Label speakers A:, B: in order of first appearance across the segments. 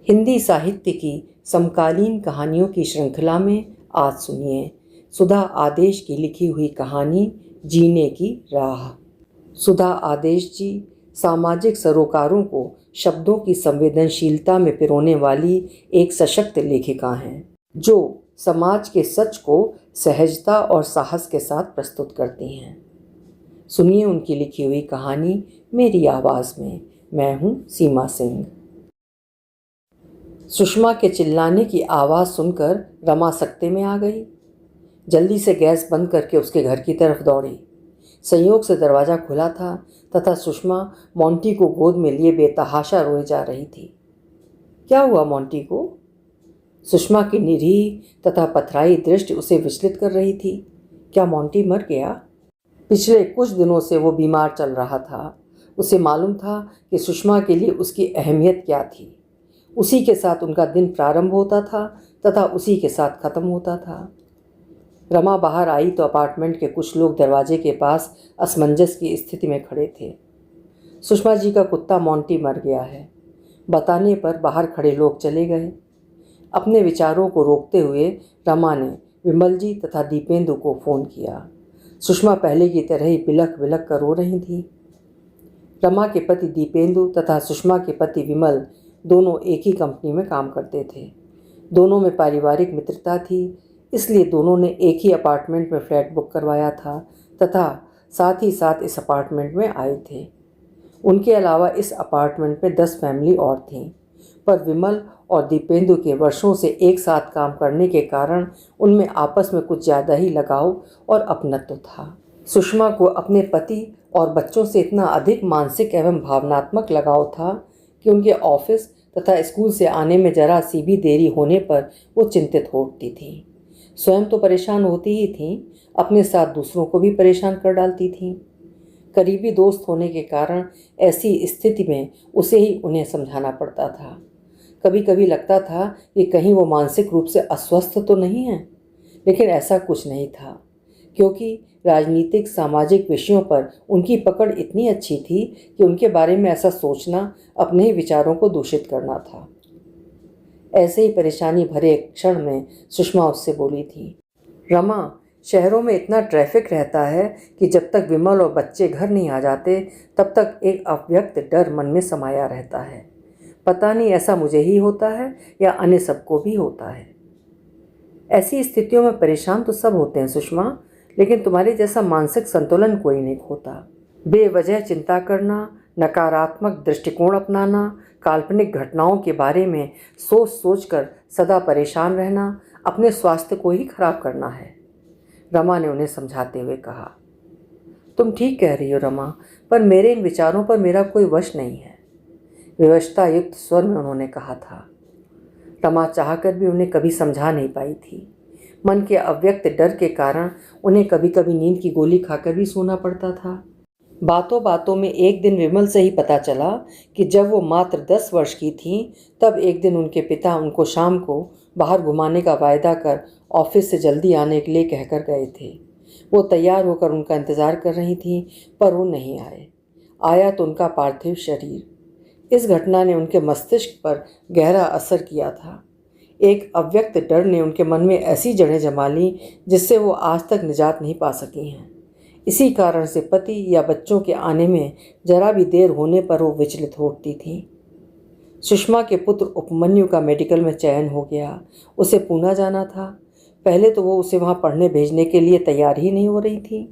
A: हिंदी साहित्य की समकालीन कहानियों की श्रृंखला में आज सुनिए सुधा आदेश की लिखी हुई कहानी जीने की राह। सुधा आदेश जी सामाजिक सरोकारों को शब्दों की संवेदनशीलता में पिरोने वाली एक सशक्त लेखिका हैं, जो समाज के सच को सहजता और साहस के साथ प्रस्तुत करती हैं। सुनिए उनकी लिखी हुई कहानी मेरी आवाज़ में। मैं हूँ सीमा सिंह। सुषमा के चिल्लाने की आवाज़ सुनकर रमा सकते में आ गई। जल्दी से गैस बंद करके उसके घर की तरफ दौड़ी। संयोग से दरवाज़ा खुला था तथा सुषमा मोंटी को गोद में लिए बेतहाशा रोए जा रही थी। क्या हुआ मोंटी को? सुषमा की निरीह तथा पथराई दृष्टि उसे विचलित कर रही थी। क्या मोंटी मर गया? पिछले कुछ दिनों से वो बीमार चल रहा था। उसे मालूम था कि सुषमा के लिए उसकी अहमियत क्या थी। उसी के साथ उनका दिन प्रारंभ होता था तथा उसी के साथ खत्म होता था। रमा बाहर आई तो अपार्टमेंट के कुछ लोग दरवाजे के पास असमंजस की स्थिति में खड़े थे। सुषमा जी का कुत्ता मोंटी मर गया है, बताने पर बाहर खड़े लोग चले गए। अपने विचारों को रोकते हुए रमा ने विमल जी तथा दीपेंदु को फ़ोन किया। सुषमा पहले की तरह ही बिलख बिलख कर रो रही थी। रमा के पति दीपेंदु तथा सुषमा के पति विमल दोनों एक ही कंपनी में काम करते थे। दोनों में पारिवारिक मित्रता थी, इसलिए दोनों ने एक ही अपार्टमेंट में फ्लैट बुक करवाया था तथा साथ ही साथ इस अपार्टमेंट में आए थे। उनके अलावा इस अपार्टमेंट में 10 फैमिली और थीं, पर विमल और दीपेंदु के वर्षों से एक साथ काम करने के कारण उनमें आपस में कुछ ज़्यादा ही लगाव और अपनत्व था। सुषमा को अपने पति और बच्चों से इतना अधिक मानसिक एवं भावनात्मक लगाव था कि उनके ऑफिस तथा स्कूल से आने में जरा सी भी देरी होने पर वो चिंतित हो उठती थी। स्वयं तो परेशान होती ही थीं, अपने साथ दूसरों को भी परेशान कर डालती थीं। करीबी दोस्त होने के कारण ऐसी स्थिति में उसे ही उन्हें समझाना पड़ता था। कभी कभी लगता था कि कहीं वो मानसिक रूप से अस्वस्थ तो नहीं है, लेकिन ऐसा कुछ नहीं था, क्योंकि राजनीतिक सामाजिक विषयों पर उनकी पकड़ इतनी अच्छी थी कि उनके बारे में ऐसा सोचना अपने ही विचारों को दूषित करना था। ऐसे ही परेशानी भरे एक क्षण में सुषमा उससे बोली थी, रमा, शहरों में इतना ट्रैफिक रहता है कि जब तक विमल और बच्चे घर नहीं आ जाते तब तक एक अव्यक्त डर मन में समाया रहता है। पता नहीं ऐसा मुझे ही होता है या अन्य सबको भी होता है। ऐसी स्थितियों में परेशान तो सब होते हैं सुषमा, लेकिन तुम्हारे जैसा मानसिक संतुलन कोई नहीं खोता। बेवजह चिंता करना, नकारात्मक दृष्टिकोण अपनाना, काल्पनिक घटनाओं के बारे में सोच सोच कर सदा परेशान रहना अपने स्वास्थ्य को ही खराब करना है। रमा ने उन्हें समझाते हुए कहा। तुम ठीक कह रही हो रमा, पर मेरे इन विचारों पर मेरा कोई वश नहीं है, विवशता युक्त स्वर में उन्होंने कहा था। रमा चाहकर भी उन्हें कभी समझा नहीं पाई थी। मन के अव्यक्त डर के कारण उन्हें कभी कभी नींद की गोली खाकर भी सोना पड़ता था। बातों बातों में एक दिन विमल से ही पता चला कि जब वो मात्र 10 वर्ष की थीं, तब एक दिन उनके पिता उनको शाम को बाहर घुमाने का वायदा कर ऑफिस से जल्दी आने के लिए कहकर गए थे। वो तैयार होकर उनका इंतज़ार कर रही थीं, पर वो नहीं आए। आया तो उनका पार्थिव शरीर। इस घटना ने उनके मस्तिष्क पर गहरा असर किया था। एक अव्यक्त डर ने उनके मन में ऐसी जड़ें जमा लीं जिससे वो आज तक निजात नहीं पा सकी हैं। इसी कारण से पति या बच्चों के आने में जरा भी देर होने पर वो विचलित हो उठती थी। सुषमा के पुत्र उपमन्यु का मेडिकल में चयन हो गया। उसे पूना जाना था। पहले तो वो उसे वहाँ पढ़ने भेजने के लिए तैयार ही नहीं हो रही थी।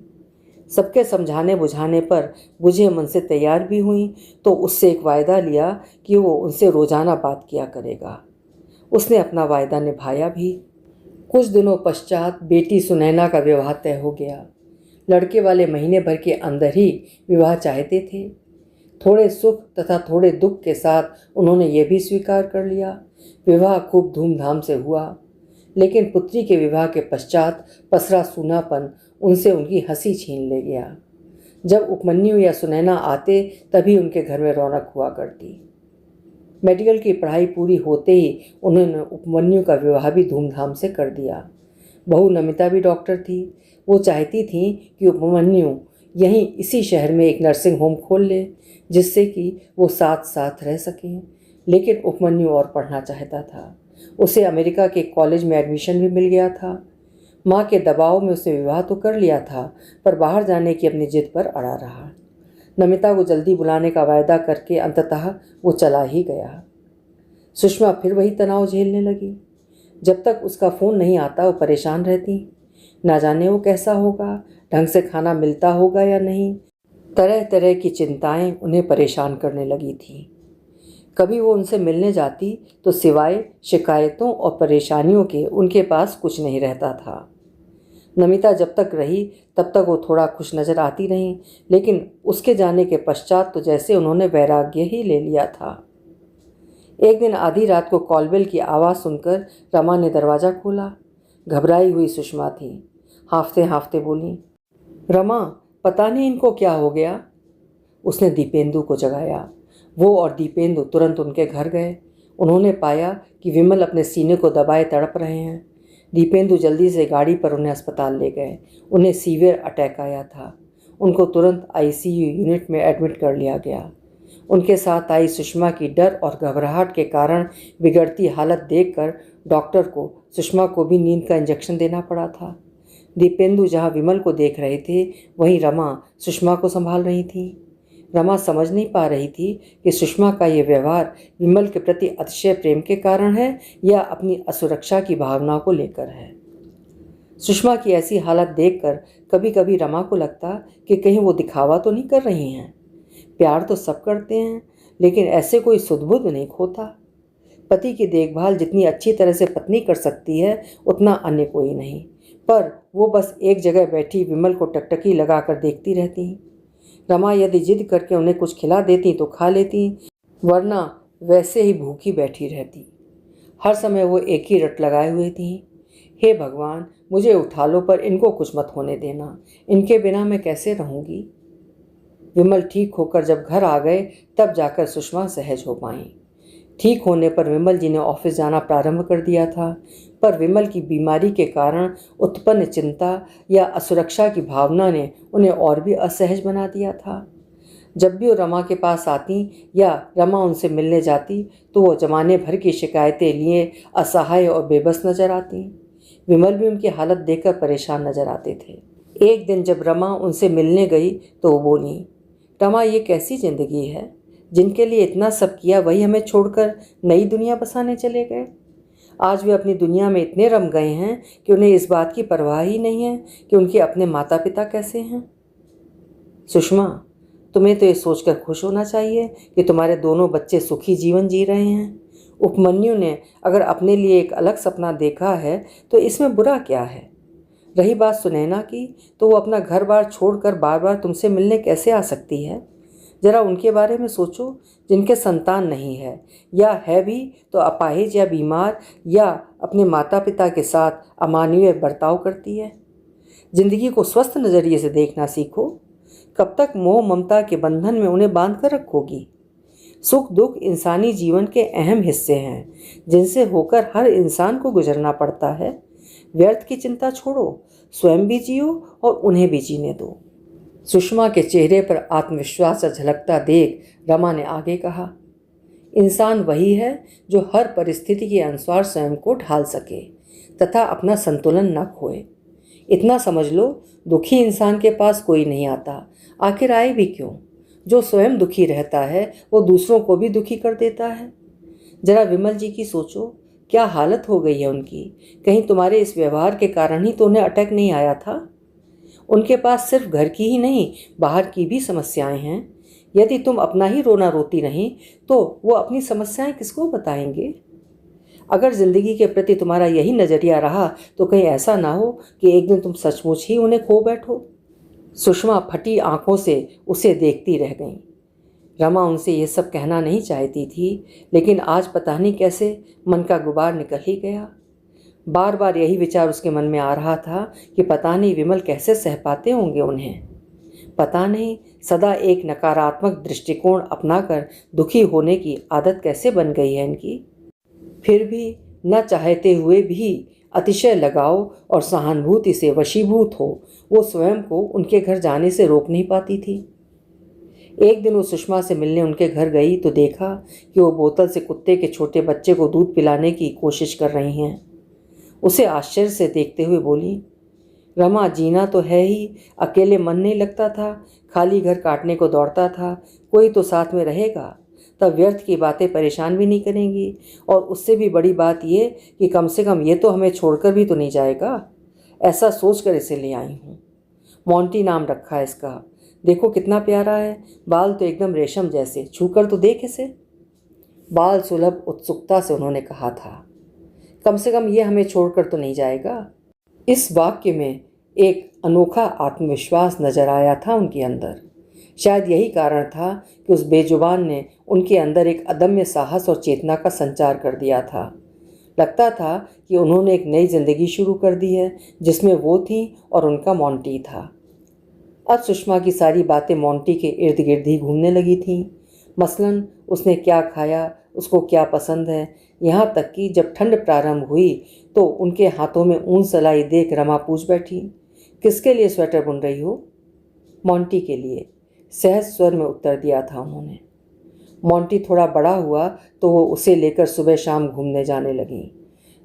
A: सबके समझाने बुझाने पर बुझे मन से तैयार भी हुई तो उससे एक वायदा लिया कि वो उनसे रोज़ाना बात किया करेगा। उसने अपना वायदा निभाया भी। कुछ दिनों पश्चात बेटी सुनैना का विवाह तय हो गया। लड़के वाले महीने भर के अंदर ही विवाह चाहते थे। थोड़े सुख तथा थोड़े दुख के साथ उन्होंने ये भी स्वीकार कर लिया। विवाह खूब धूमधाम से हुआ, लेकिन पुत्री के विवाह के पश्चात पसरा सूनापन उनसे उनकी हंसी छीन ले गया। जब उपमन्यु या सुनैना आते तभी उनके घर में रौनक हुआ करती। मेडिकल की पढ़ाई पूरी होते ही उन्होंने उपमन्यु का विवाह भी धूमधाम से कर दिया। बहू नमिता भी डॉक्टर थी। वो चाहती थी कि उपमन्यु यहीं इसी शहर में एक नर्सिंग होम खोल ले, जिससे कि वो साथ साथ रह सकें। लेकिन उपमन्यु और पढ़ना चाहता था। उसे अमेरिका के कॉलेज में एडमिशन भी मिल गया था। माँ के दबाव में उसने विवाह तो कर लिया था, पर बाहर जाने की अपनी जिद पर अड़ा रहा। नमिता को जल्दी बुलाने का वायदा करके अंततः वो चला ही गया। सुषमा फिर वही तनाव झेलने लगी। जब तक उसका फ़ोन नहीं आता वो परेशान रहती। ना जाने वो कैसा होगा, ढंग से खाना मिलता होगा या नहीं। तरह तरह की चिंताएं उन्हें परेशान करने लगी थीं। कभी वो उनसे मिलने जाती तो सिवाय शिकायतों और परेशानियों के उनके पास कुछ नहीं रहता था। नमिता जब तक रही तब तक वो थोड़ा खुश नज़र आती रही, लेकिन उसके जाने के पश्चात तो जैसे उन्होंने वैराग्य ही ले लिया था। एक दिन आधी रात को कॉलबेल की आवाज़ सुनकर रमा ने दरवाज़ा खोला। घबराई हुई सुषमा थी। हांफते हांफते बोली, रमा, पता नहीं इनको क्या हो गया। उसने दीपेंदु को जगाया। वो और दीपेंदु तुरंत उनके घर गए। उन्होंने पाया कि विमल अपने सीने को दबाए तड़प रहे हैं। दीपेंदु जल्दी से गाड़ी पर उन्हें अस्पताल ले गए। उन्हें सीवियर अटैक आया था। उनको तुरंत आईसीयू यूनिट में एडमिट कर लिया गया। उनके साथ आई सुषमा की डर और घबराहट के कारण बिगड़ती हालत देखकर डॉक्टर को सुषमा को भी नींद का इंजेक्शन देना पड़ा था। दीपेंदु जहाँ विमल को देख रहे थे, वहीं रमा सुषमा को संभाल रही थी। रमा समझ नहीं पा रही थी कि सुषमा का ये व्यवहार विमल के प्रति अतिशय प्रेम के कारण है या अपनी असुरक्षा की भावना को लेकर है। सुषमा की ऐसी हालत देखकर कभी कभी रमा को लगता कि कहीं वो दिखावा तो नहीं कर रही हैं। प्यार तो सब करते हैं, लेकिन ऐसे कोई सुध-बुध नहीं खोता। पति की देखभाल जितनी अच्छी तरह से पत्नी कर सकती है, उतना अन्य कोई नहीं। पर वो बस एक जगह बैठी विमल को टकटकी लगाकर देखती रहती। रमा यदि जिद करके उन्हें कुछ खिला देती तो खा लेती, वरना वैसे ही भूखी बैठी रहती। हर समय वो एक ही रट लगाए हुए थी, हे भगवान, मुझे उठा लो पर इनको कुछ मत होने देना। इनके बिना मैं कैसे रहूँगी। विमल ठीक होकर जब घर आ गए तब जाकर सुषमा सहज हो पाई। ठीक होने पर विमल जी ने ऑफिस जाना प्रारंभ कर दिया था, पर विमल की बीमारी के कारण उत्पन्न चिंता या असुरक्षा की भावना ने उन्हें और भी असहज बना दिया था। जब भी वो रमा के पास आती या रमा उनसे मिलने जाती तो वो जमाने भर की शिकायतें लिए असहाय और बेबस नजर आती। विमल भी उनकी हालत देखकर परेशान नजर आते थे। एक दिन जब रमा उनसे मिलने गई तो वो बोली, रमा, ये कैसी जिंदगी है? जिनके लिए इतना सब किया वही हमें छोड़कर नई दुनिया बसाने चले गए। आज वे अपनी दुनिया में इतने रम गए हैं कि उन्हें इस बात की परवाह ही नहीं है कि उनके अपने माता पिता कैसे हैं। सुषमा, तुम्हें तो ये सोचकर खुश होना चाहिए कि तुम्हारे दोनों बच्चे सुखी जीवन जी रहे हैं। उपमन्यु ने अगर अपने लिए एक अलग सपना देखा है तो इसमें बुरा क्या है। रही बात सुनैना की, तो वो अपना घर बार छोड़कर बार बार तुमसे मिलने कैसे आ सकती है। जरा उनके बारे में सोचो, जिनके संतान नहीं है, या है भी तो अपाहिज या बीमार, या अपने माता पिता के साथ अमानवीय बर्ताव करती है। जिंदगी को स्वस्थ नज़रिए से देखना सीखो। कब तक मोह ममता के बंधन में उन्हें बांध कर रखोगी। सुख दुख इंसानी जीवन के अहम हिस्से हैं, जिनसे होकर हर इंसान को गुजरना पड़ता है। व्यर्थ की चिंता छोड़ो, स्वयं भी जियो और उन्हें भी जीने दो। सुषमा के चेहरे पर आत्मविश्वास झलकता देख रमा ने आगे कहा, इंसान वही है जो हर परिस्थिति के अनुसार स्वयं को ढाल सके तथा अपना संतुलन न खोए। इतना समझ लो, दुखी इंसान के पास कोई नहीं आता। आखिर आए भी क्यों? जो स्वयं दुखी रहता है वो दूसरों को भी दुखी कर देता है। जरा विमल जी की सोचो, क्या हालत हो गई है उनकी। कहीं तुम्हारे इस व्यवहार के कारण ही तो उन्हें अटैक नहीं आया था। उनके पास सिर्फ घर की ही नहीं, बाहर की भी समस्याएं हैं। यदि तुम अपना ही रोना रोती नहीं तो वो अपनी समस्याएं किसको बताएंगे। अगर जिंदगी के प्रति तुम्हारा यही नज़रिया रहा तो कहीं ऐसा ना हो कि एक दिन तुम सचमुच ही उन्हें खो बैठो। सुषमा फटी आंखों से उसे देखती रह गई। रमा उनसे ये सब कहना नहीं चाहती थी, लेकिन आज पता नहीं कैसे मन का गुबार निकल ही गया। बार बार यही विचार उसके मन में आ रहा था कि पता नहीं विमल कैसे सह पाते होंगे उन्हें। पता नहीं सदा एक नकारात्मक दृष्टिकोण अपनाकर दुखी होने की आदत कैसे बन गई है इनकी। फिर भी न चाहते हुए भी अतिशय लगाव और सहानुभूति से वशीभूत हो वो स्वयं को उनके घर जाने से रोक नहीं पाती थी। एक दिन वो सुषमा से मिलने उनके घर गई तो देखा कि वो बोतल से कुत्ते के छोटे बच्चे को दूध पिलाने की कोशिश कर रही हैं। उसे आश्चर्य से देखते हुए बोली, रमा, जीना तो है ही, अकेले मन नहीं लगता था, खाली घर काटने को दौड़ता था, कोई तो साथ में रहेगा, तब व्यर्थ की बातें परेशान भी नहीं करेंगी, और उससे भी बड़ी बात ये कि कम से कम ये तो हमें छोड़कर भी तो नहीं जाएगा। ऐसा सोचकर इसे ले आई हूँ। मोंटी नाम रखा है इसका, देखो कितना प्यारा है, बाल तो एकदम रेशम जैसे, छूकर तो देख इसे। बाल सुलभ उत्सुकता से उन्होंने कहा था, कम से कम ये हमें छोड़कर तो नहीं जाएगा। इस वाक्य में एक अनोखा आत्मविश्वास नजर आया था उनके अंदर। शायद यही कारण था कि उस बेजुबान ने उनके अंदर एक अदम्य साहस और चेतना का संचार कर दिया था। लगता था कि उन्होंने एक नई जिंदगी शुरू कर दी है जिसमें वो थी और उनका मोंटी था। अब सुषमा की सारी बातें मोंटी के इर्द गिर्द ही घूमने लगी थीं। मसलन उसने क्या खाया, उसको क्या पसंद है, यहाँ तक कि जब ठंड प्रारंभ हुई तो उनके हाथों में ऊन सलाई देख रमा पूछ बैठी, किसके लिए स्वेटर बुन रही हो? मोंटी के लिए, सहज स्वर में उत्तर दिया था उन्होंने। मोंटी थोड़ा बड़ा हुआ तो वो उसे लेकर सुबह शाम घूमने जाने लगी।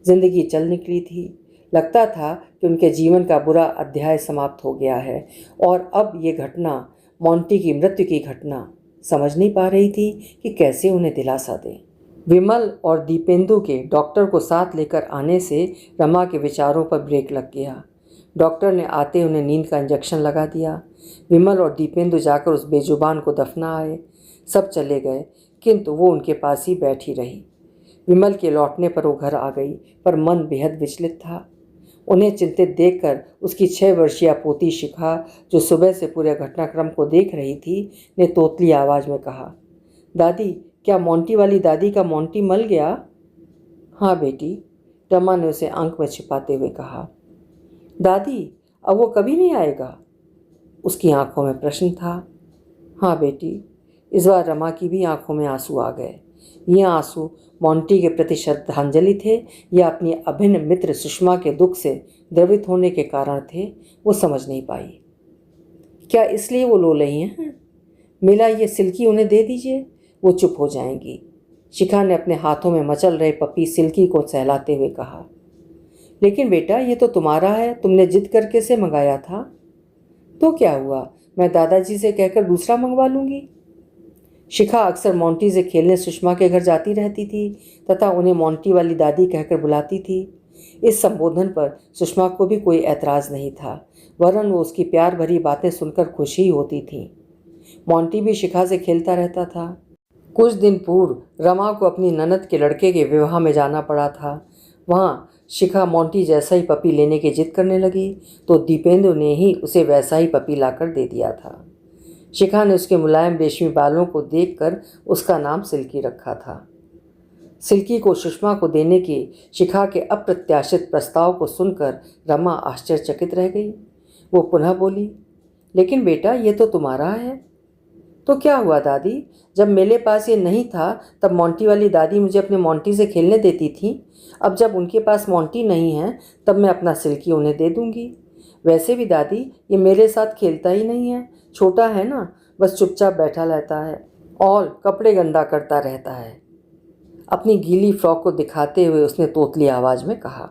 A: जिंदगी चल निकली थी। लगता था कि उनके जीवन का बुरा अध्याय समाप्त हो गया है, और अब ये घटना, मोंटी की मृत्यु की घटना, समझ नहीं पा रही थी कि कैसे उन्हें दिलासा दें। विमल और दीपेंदु के डॉक्टर को साथ लेकर आने से रमा के विचारों पर ब्रेक लग गया। डॉक्टर ने आते उन्हें नींद का इंजेक्शन लगा दिया। विमल और दीपेंदु जाकर उस बेजुबान को दफना आए। सब चले गए, किंतु वो उनके पास ही बैठी रही। विमल के लौटने पर वो घर आ गई, पर मन बेहद विचलित था। उन्हें चिंतित देखकर उसकी 6 वर्षीय पोती शिखा, जो सुबह से पूरे घटनाक्रम को देख रही थी, ने तोतली आवाज़ में कहा, दादी, क्या मोंटी वाली दादी का मोंटी मल गया? हाँ बेटी, रमा ने उसे आंख में छिपाते हुए कहा। दादी, अब वो कभी नहीं आएगा? उसकी आंखों में प्रश्न था। हाँ बेटी। इस बार रमा की भी आंखों में आंसू आ गए। ये आंसू मोंटी के प्रति श्रद्धांजलि थे या अपनी अभिन्न मित्र सुषमा के दुख से द्रवित होने के कारण थे, वो समझ नहीं पाई। क्या इसलिए वो लो रही हैं? मिला ये सिल्की उन्हें दे दीजिए, वो चुप हो जाएंगी। शिखा ने अपने हाथों में मचल रहे पपी सिल्की को सहलाते हुए कहा। लेकिन बेटा, ये तो तुम्हारा है, तुमने जिद करके इसे मंगाया था। तो क्या हुआ, मैं दादाजी से कहकर दूसरा मंगवा लूँगी। शिखा अक्सर मोंटी से खेलने सुषमा के घर जाती रहती थी तथा उन्हें मोंटी वाली दादी कहकर बुलाती थी। इस संबोधन पर सुषमा को भी कोई ऐतराज़ नहीं था, वरन वो उसकी प्यार भरी बातें सुनकर खुशी होती थी। मोंटी भी शिखा से खेलता रहता था। कुछ दिन पूर्व रमा को अपनी ननद के लड़के के विवाह में जाना पड़ा था। वहाँ शिखा मोंटी जैसा ही पपी लेने की जिद करने लगी तो दीपेंद्र ने ही उसे वैसा ही पपी लाकर दे दिया था। शिखा ने उसके मुलायम रेशमी बालों को देखकर उसका नाम सिल्की रखा था। सिल्की को सुषमा को देने के शिखा के अप्रत्याशित प्रस्ताव को सुनकर रमा आश्चर्यचकित रह गई। वो पुनः बोली, लेकिन बेटा, ये तो तुम्हारा है। तो क्या हुआ दादी, जब मेरे पास ये नहीं था तब मोंटी वाली दादी मुझे अपने मोंटी से खेलने देती थी। अब जब उनके पास मोंटी नहीं है तब मैं अपना सिल्की उन्हें दे दूंगी। वैसे भी दादी, ये मेरे साथ खेलता ही नहीं है, छोटा है ना, बस चुपचाप बैठा रहता है और कपड़े गंदा करता रहता है। अपनी गीली फ्रॉक को दिखाते हुए उसने तोतली आवाज़ में कहा।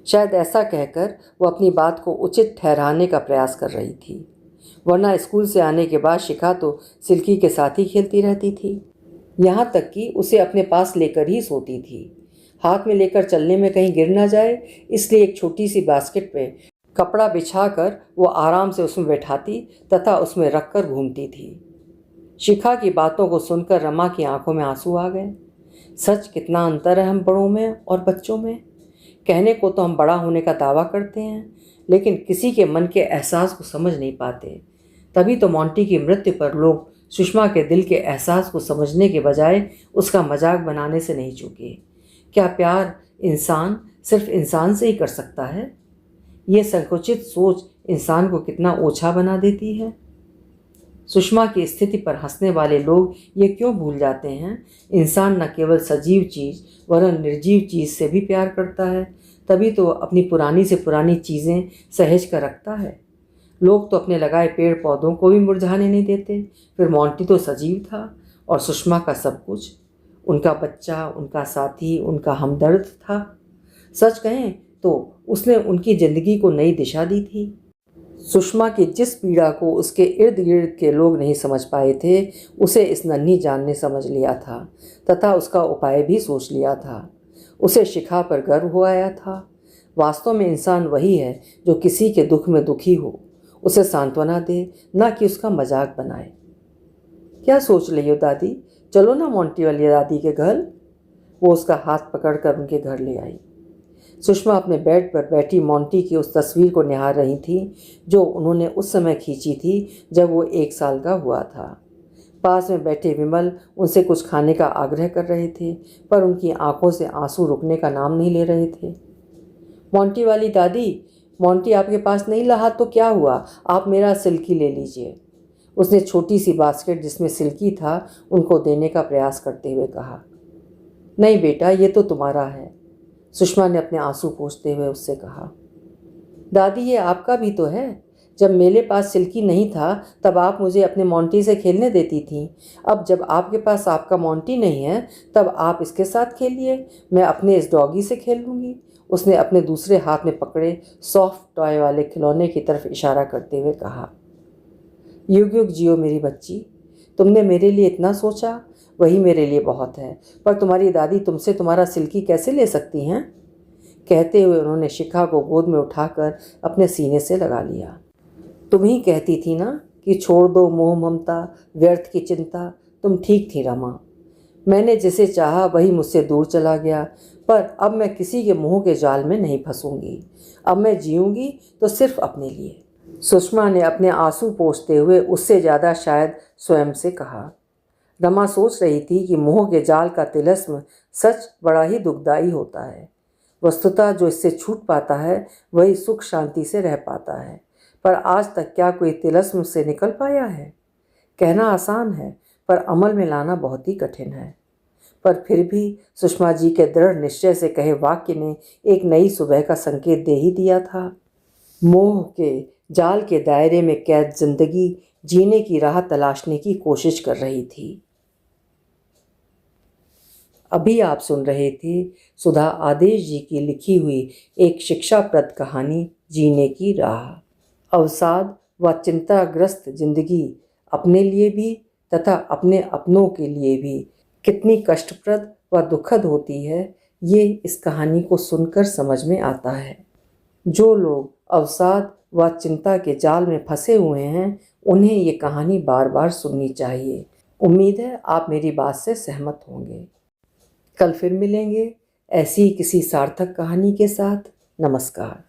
A: शायद ऐसा कहकर वो अपनी बात को उचित ठहराने का प्रयास कर रही थी, वरना स्कूल से आने के बाद शिखा तो सिल्की के साथ ही खेलती रहती थी। यहाँ तक कि उसे अपने पास लेकर ही सोती थी। हाथ में लेकर चलने में कहीं गिर ना जाए, इसलिए एक छोटी सी बास्केट पे कपड़ा बिछाकर वो आराम से उसमें बैठाती तथा उसमें रखकर घूमती थी। शिखा की बातों को सुनकर रमा की आंखों में आंसू आ गए। सच, कितना अंतर है हम बड़ों में और बच्चों में। कहने को तो हम बड़ा होने का दावा करते हैं, लेकिन किसी के मन के एहसास को समझ नहीं पाते। तभी तो मोंटी की मृत्यु पर लोग सुषमा के दिल के एहसास को समझने के बजाय उसका मजाक बनाने से नहीं चूके। क्या प्यार इंसान सिर्फ इंसान से ही कर सकता है? ये संकुचित सोच इंसान को कितना ओछा बना देती है। सुषमा की स्थिति पर हंसने वाले लोग ये क्यों भूल जाते हैं, इंसान न केवल सजीव चीज़ वरन निर्जीव चीज़ से भी प्यार करता है। तभी तो अपनी पुरानी से पुरानी चीज़ें सहेज कर रखता है। लोग तो अपने लगाए पेड़ पौधों को भी मुरझाने नहीं देते, फिर मोंटी तो सजीव था और सुषमा का सब कुछ, उनका बच्चा, उनका साथी, उनका हमदर्द था। सच कहें तो उसने उनकी जिंदगी को नई दिशा दी थी। सुषमा की जिस पीड़ा को उसके इर्द गिर्द के लोग नहीं समझ पाए थे, उसे इस नन्ही जान ने समझ लिया था तथा उसका उपाय भी सोच लिया था। उसे शिखा पर गर्व हो आया था। वास्तव में इंसान वही है जो किसी के दुख में दुखी हो, उसे सांत्वना दे, ना कि उसका मजाक बनाए। क्या सोच रही हो दादी, चलो ना मोंटी वाली दादी के घर। वो उसका हाथ पकड़कर उनके घर ले आई। सुषमा अपने बेड पर बैठी मोंटी की उस तस्वीर को निहार रही थी जो उन्होंने उस समय खींची थी जब वो 1 साल का हुआ था। पास में बैठे विमल उनसे कुछ खाने का आग्रह कर रहे थे, पर उनकी आंखों से आंसू रुकने का नाम नहीं ले रहे थे। मोंटी वाली दादी, मोंटी आपके पास नहीं रहा तो क्या हुआ, आप मेरा सिल्की ले लीजिए। उसने छोटी सी बास्केट जिसमें सिल्की था उनको देने का प्रयास करते हुए कहा। नहीं बेटा, ये तो तुम्हारा है, सुषमा ने अपने आंसू पोंछते हुए उससे कहा। दादी, ये आपका भी तो है। जब मेरे पास सिल्की नहीं था तब आप मुझे अपने मोंटी से खेलने देती थी। अब जब आपके पास आपका मोंटी नहीं है तब आप इसके साथ खेलिए, मैं अपने इस डॉगी से खेलूंगी। उसने अपने दूसरे हाथ में पकड़े सॉफ्ट टॉय वाले खिलौने की तरफ इशारा करते हुए कहा। युग युग जियो मेरी बच्ची, तुमने मेरे लिए इतना सोचा, वही मेरे लिए बहुत है। पर तुम्हारी दादी तुमसे तुम्हारा सिल्की कैसे ले सकती हैं? कहते हुए उन्होंने शिखा को गोद में उठाकर अपने सीने से लगा लिया। तुम ही कहती थी ना कि छोड़ दो मोह ममता, व्यर्थ की चिंता। तुम ठीक थी रमा। मैंने जिसे चाहा वही मुझसे दूर चला गया, पर अब मैं किसी के मुंह के जाल में नहीं फंसूंगी। अब मैं जीऊंगी तो सिर्फ अपने लिए। सुषमा ने अपने आंसू पोंछते हुए उससे ज़्यादा शायद स्वयं से कहा। रमा सोच रही थी कि मोह के जाल का तिलस्म सच बड़ा ही दुखदाई होता है। वस्तुतः जो इससे छूट पाता है वही सुख शांति से रह पाता है, पर आज तक क्या कोई तिलस्म से निकल पाया है? कहना आसान है, पर अमल में लाना बहुत ही कठिन है। पर फिर भी सुषमा जी के दृढ़ निश्चय से कहे वाक्य ने एक नई सुबह का संकेत दे ही दिया था। मोह के जाल के दायरे में कैद जिंदगी जीने की राह तलाशने की कोशिश कर रही थी। अभी आप सुन रहे थे सुधा आदेश जी की लिखी हुई एक शिक्षाप्रद कहानी जीने की राह। अवसाद व चिंताग्रस्त जिंदगी अपने लिए भी तथा अपने अपनों के लिए भी कितनी कष्टप्रद व दुखद होती है, ये इस कहानी को सुनकर समझ में आता है। जो लोग अवसाद व चिंता के जाल में फंसे हुए हैं, उन्हें ये कहानी बार बार सुननी चाहिए। उम्मीद है आप मेरी बात से सहमत होंगे। कल फिर मिलेंगे ऐसी ही किसी सार्थक कहानी के साथ। नमस्कार।